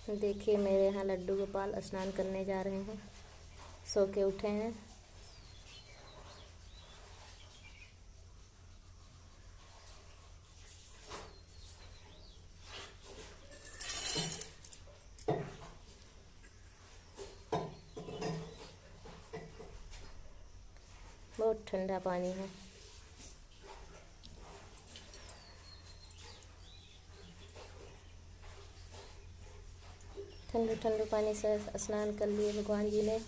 देखिए मेरे यहाँ लड्डू गोपाल स्नान करने जा रहे हैं, सो के उठे हैं। बहुत ठंडा पानी है। ठंडे ठंडे पानी से स्नान कर लिए भगवान जी ने।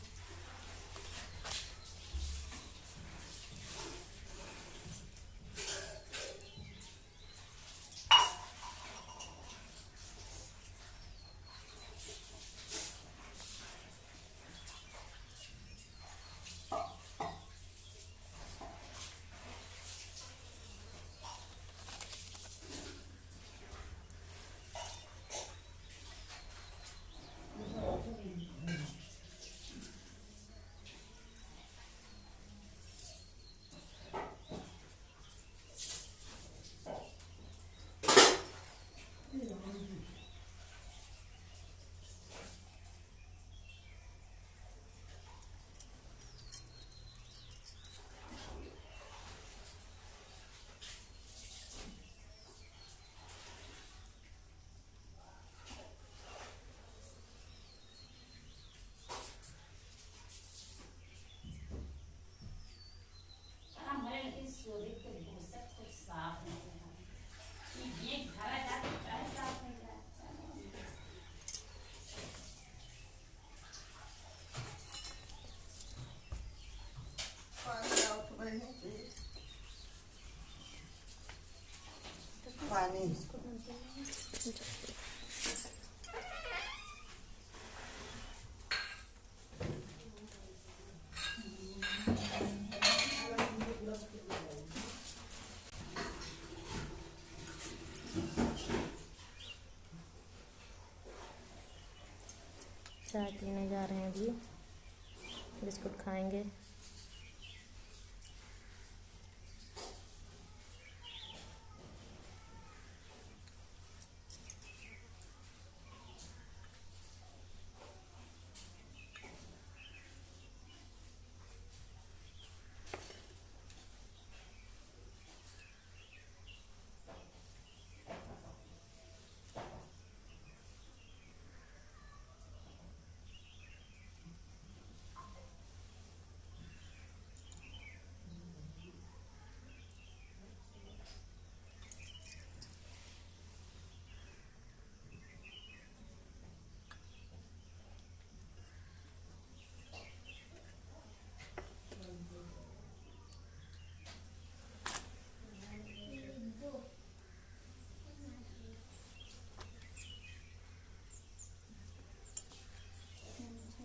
पानी चाय पीने जा रहे हैं, अभी बिस्कुट खाएंगे।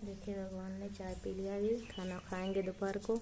देखिए भगवान ने चाय पी लिया, अभी खाना खाएंगे दोपहर को।